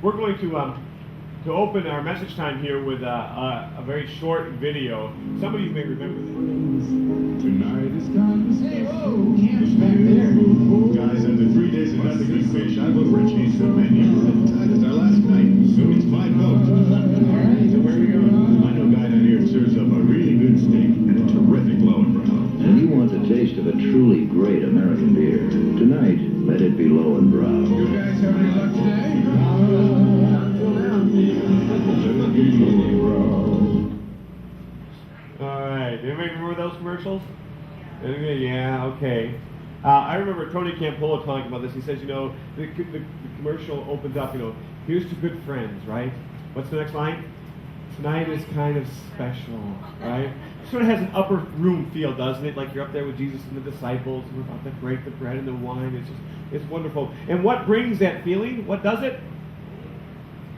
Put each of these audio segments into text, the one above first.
we're going to open our message time here with a very short video. Some of you may remember this. Tonight is time to say, oh, camp's back there. Guys, after 3 days of nothing but fish, I look for a change of menu. Tonight is our last night, so it's my boat. All right, so where are we going? I know a guy down here serves up a really good steak and a terrific Lowenbrow. When you want the taste of a truly great American beer, tonight, let it be Lowenbrow. You guys have any luck today? Alright, anybody remember those commercials? Yeah, okay. I remember Tony Campolo talking about this. He says, you know, the commercial opens up, you know, here's to good friends, right? What's the next line? Tonight is kind of special, right? It sort of has an upper room feel, doesn't it? Like you're up there with Jesus and the disciples, and we're about to break the bread and the wine. It's wonderful. And what brings that feeling? What does it?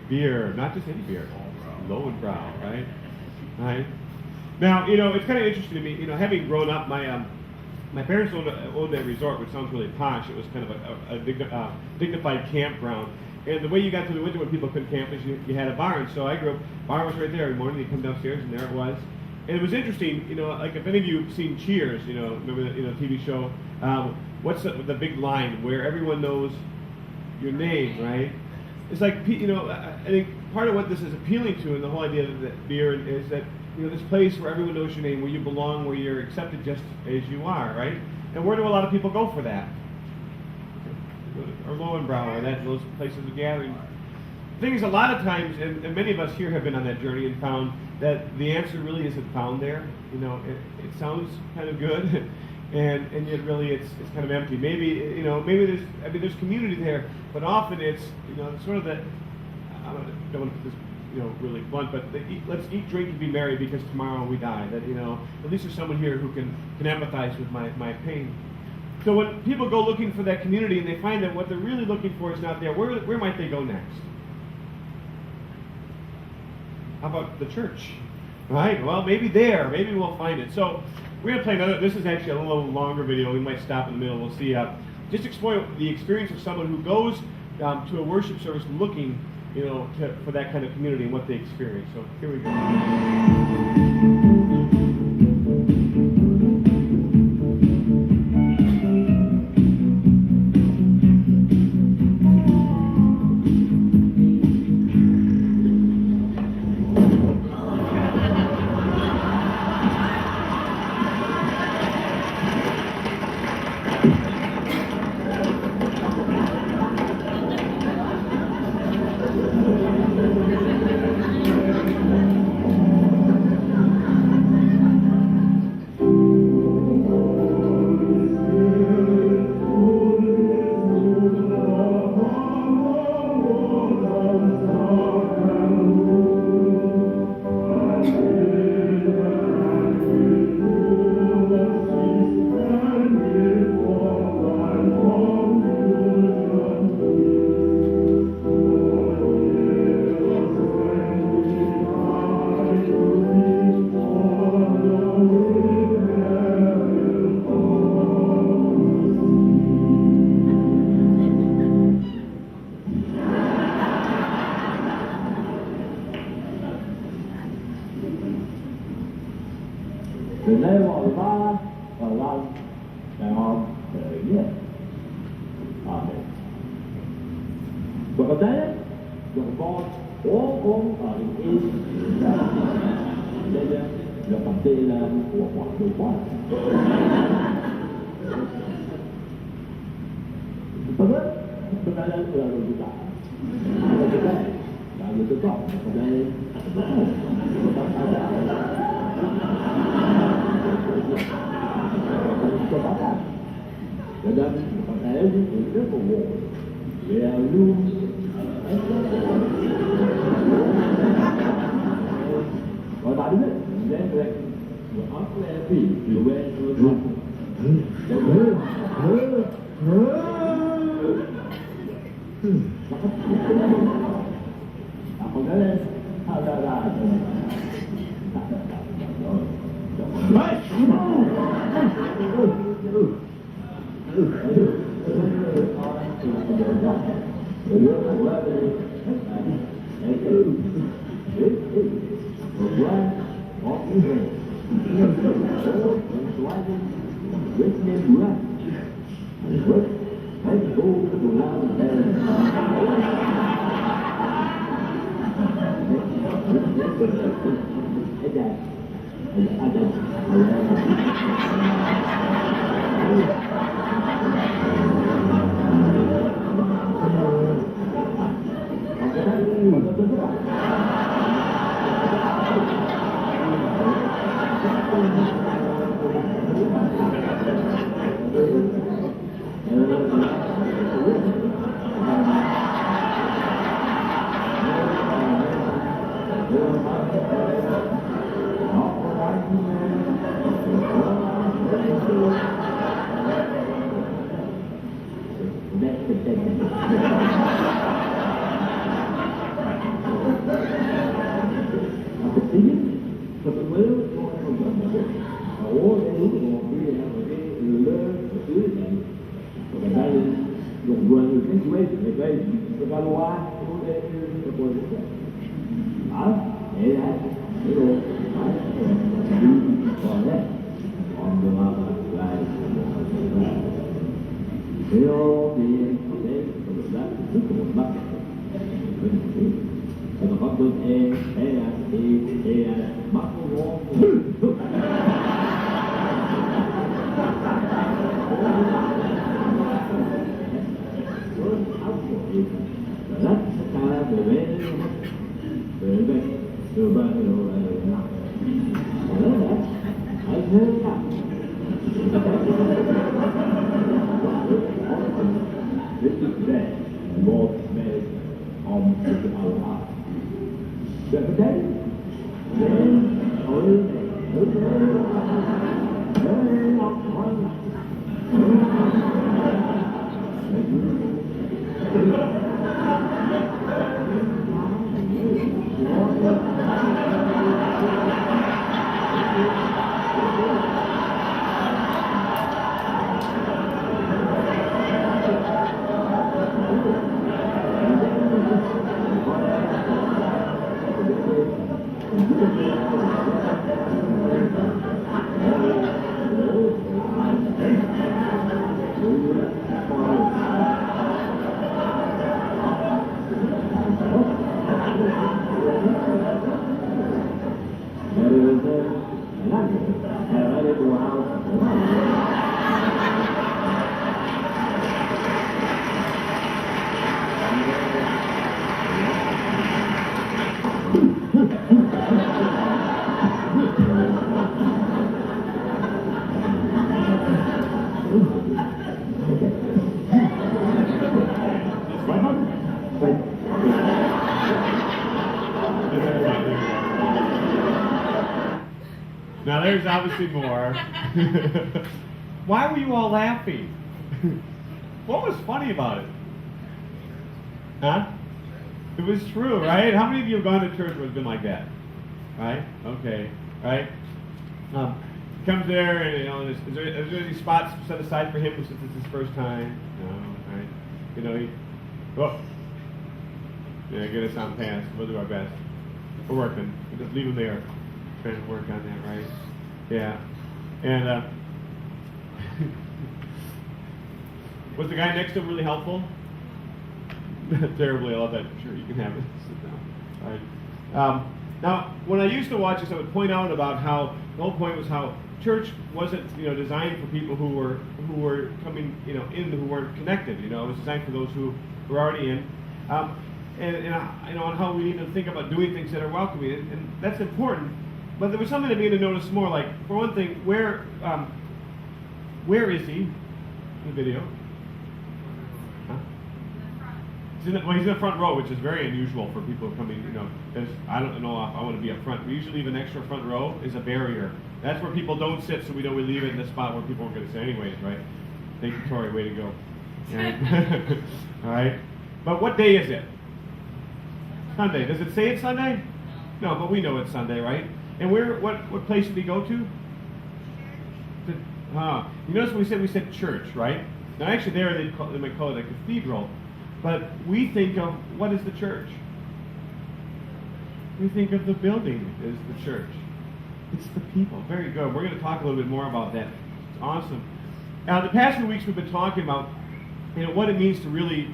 Beer, not just any beer. Lowenbrow, right? Right? Now, you know, it's kind of interesting to me, you know, having grown up, my parents owned a resort, which sounds really posh. It was kind of a dignified campground. And the way you got through the winter when people couldn't camp is you had a barn. So I grew up, bar was right there every morning. You come downstairs and there it was. And it was interesting, you know, like if any of you have seen Cheers, you know, remember the TV show? What's the big line where everyone knows your name, right? It's like, you know, I think part of what this is appealing to, and the whole idea of that beer is that, you know, this place where everyone knows your name, where you belong, where you're accepted just as you are, right? And where do a lot of people go for that? Or Lowenbrow, or those places of gathering. The thing is, a lot of times, and many of us here have been on that journey and found that the answer really isn't found there. You know, it sounds kind of good, and yet really it's kind of empty. Maybe, you know, maybe there's community there, but often it's, you know, sort of that, I don't want to put this, you know, really blunt, but let's eat, drink, and be merry because tomorrow we die. That, you know, at least there's someone here who can empathize with my pain. So when people go looking for that community and they find that what they're really looking for is not there, where might they go next? How about the church? Right? Well, maybe there. Maybe we'll find it. So we're going to play another. This is actually a little longer video. We might stop in the middle. We'll see. Just explore the experience of someone who goes to a worship service looking, you know, for that kind of community and what they experience. So here we go. The name of the Father, the Son, and of the Holy. Amen. Và thế, dùng con ốm ở yên đây là phần tiền của mọi người quá. Tôi biết, tôi đã lên từ rồi chúng ta. Tôi biết, là người tôi có, ở đây, cho bác ạ. Cho nên, có thể những chuyện rất của bộ về luôn gọi bà đứng đấy, lên về ớt lên phỉ, về luôn còn cái lên ra Now there's obviously more. Why were you all laughing? What was funny about it? Huh? It was true, right? How many of you have gone to church where it's been like that? Right? Okay. Right? Comes there, and is there any spots set aside for him since it's his first time? No, right? Get us on past. We'll do our best. We're working. We'll just leave him there. Trying to work on that, right? Yeah. And was the guy next to him really helpful? Terribly, I love that. Sure, you can have it. Sit down. All right. Now, when I used to watch this, I would point out about how the whole point was how church wasn't, designed for people who were coming, in who weren't connected. It was designed for those who were already in, and on how we need to think about doing things that are welcoming, and that's important. But there was something that I began to notice more. Like, for one thing, where is he in the video? Huh? He's in the front row, which is very unusual for people coming, because I don't know if I want to be up front. We usually leave an extra front row as a barrier. That's where people don't sit, so we leave it in the spot where people aren't going to sit anyways, right? Thank you, Tori. Way to go. All right. All right. But what day is it? Sunday. Does it say it's Sunday? No, but we know it's Sunday, right? And what place did he go to? You notice when we said church, right? Now actually there they might call it a cathedral, but we think of, what is the church? We think of the building as the church. It's the people. Very good. We're going to talk a little bit more about that. It's awesome. The past few weeks we've been talking about what it means to really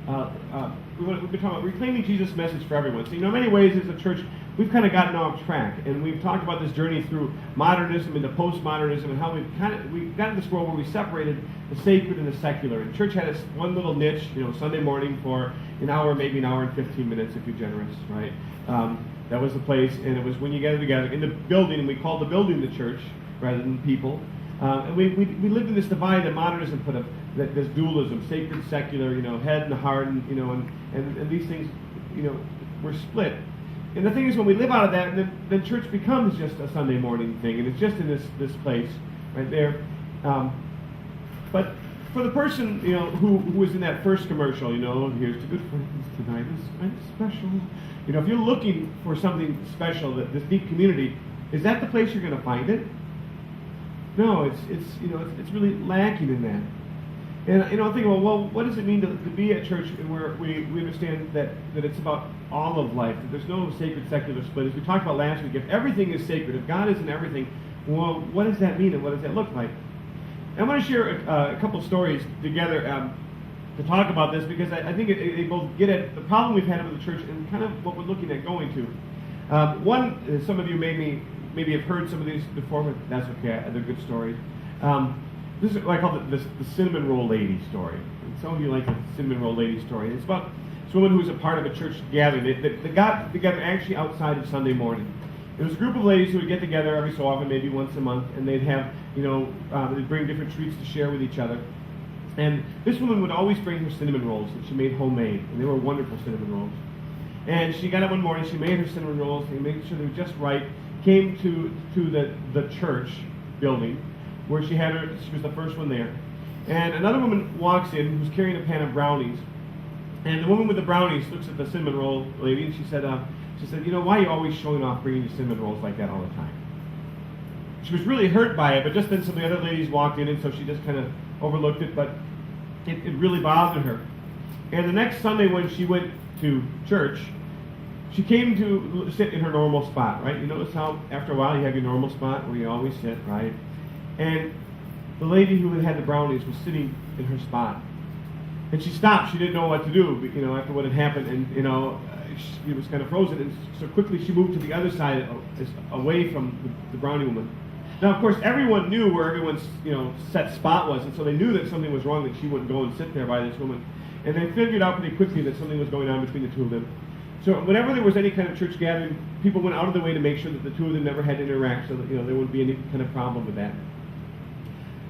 we've been talking about reclaiming Jesus' message for everyone. So, in many ways, as a church, we've kind of gotten off track, and we've talked about this journey through modernism into postmodernism, and how we've gotten this world where we separated the sacred and the secular. And church had its one little niche, Sunday morning for an hour, maybe an hour and 15 minutes if you're generous, right? That was the place, and it was when you gathered together in the building, and we called the building the church rather than people. And we lived in this divide that modernism put up, this dualism, sacred, secular, head and heart, and these things, were split. And the thing is, when we live out of that, then church becomes just a Sunday morning thing, and it's just in this place right there. But for the person, who was in that first commercial, here's to good friends tonight is kind of special. If you're looking for something special, this deep community, is that the place you're going to find it? No, it's really lacking in that. And I'm thinking, well, what does it mean to be at church where we understand that it's about all of life, that there's no sacred secular split? As we talked about last week, if everything is sacred, if God isn't everything, well, what does that mean and what does that look like? And I want to share a couple stories together to talk about this, because I think they both get at the problem we've had with the church and kind of what we're looking at going to. One, some of you maybe have heard some of these before, but that's okay. They're good stories. This is what I call the cinnamon roll lady story. And some of you like the cinnamon roll lady story. It's about this woman who was a part of a church gathering. They got together actually outside of Sunday morning. It was a group of ladies who would get together every so often, maybe once a month, and they'd have, they'd bring different treats to share with each other. And this woman would always bring her cinnamon rolls that she made homemade, and they were wonderful cinnamon rolls. And she got up one morning, she made her cinnamon rolls, and made sure they were just right, came to the church building, where she was the first one there. And another woman walks in who's carrying a pan of brownies. And the woman with the brownies looks at the cinnamon roll lady, and she said, why are you always showing off bringing your cinnamon rolls like that all the time? She was really hurt by it, but just then some of the other ladies walked in, and so she just kind of overlooked it, but it really bothered her. And the next Sunday when she went to church, she came to sit in her normal spot, right? You notice how after a while you have your normal spot where you always sit, right? And the lady who had the brownies was sitting in her spot. And she stopped. She didn't know what to do, after what had happened. And, she was kind of frozen. And so quickly she moved to the other side, away from the brownie woman. Now, of course, everyone knew where everyone's, set spot was. And so they knew that something was wrong, that she wouldn't go and sit there by this woman. And they figured out pretty quickly that something was going on between the two of them. So whenever there was any kind of church gathering, people went out of their way to make sure that the two of them never had to interact, so that, there wouldn't be any kind of problem with that.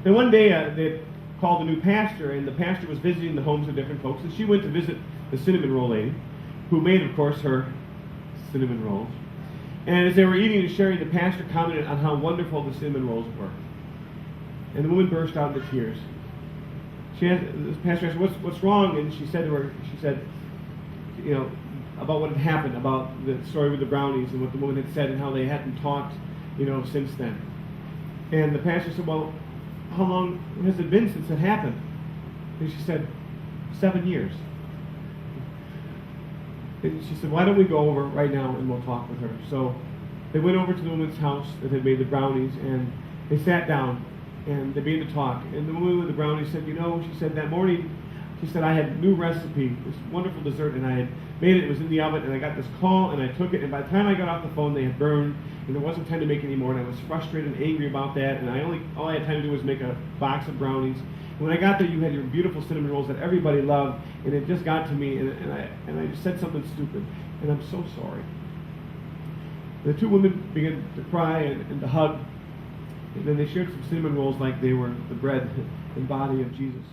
Then one day, they called a new pastor, and the pastor was visiting the homes of different folks, and she went to visit the cinnamon roll lady, who made, of course, her cinnamon rolls. And as they were eating and sharing, the pastor commented on how wonderful the cinnamon rolls were. And the woman burst out into tears. The pastor asked, what's wrong? And she said to her, about what had happened, about the story with the brownies and what the woman had said and how they hadn't talked, since then. And the pastor said, well, how long has it been since it happened? And she said, 7 years. And she said, why don't we go over right now and we'll talk with her. So they went over to the woman's house that had made the brownies, and they sat down and they began to talk. And the woman with the brownies said, she said, that morning, she said, I had a new recipe, this wonderful dessert, and I had made it. It was in the oven, and I got this call, and I took it, and by the time I got off the phone, they had burned, and there wasn't time to make any more, and I was frustrated and angry about that, and all I had time to do was make a box of brownies. And when I got there, you had your beautiful cinnamon rolls that everybody loved, and it just got to me, and I just said something stupid, and I'm so sorry. The two women began to cry and to hug, and then they shared some cinnamon rolls like they were the bread and body of Jesus.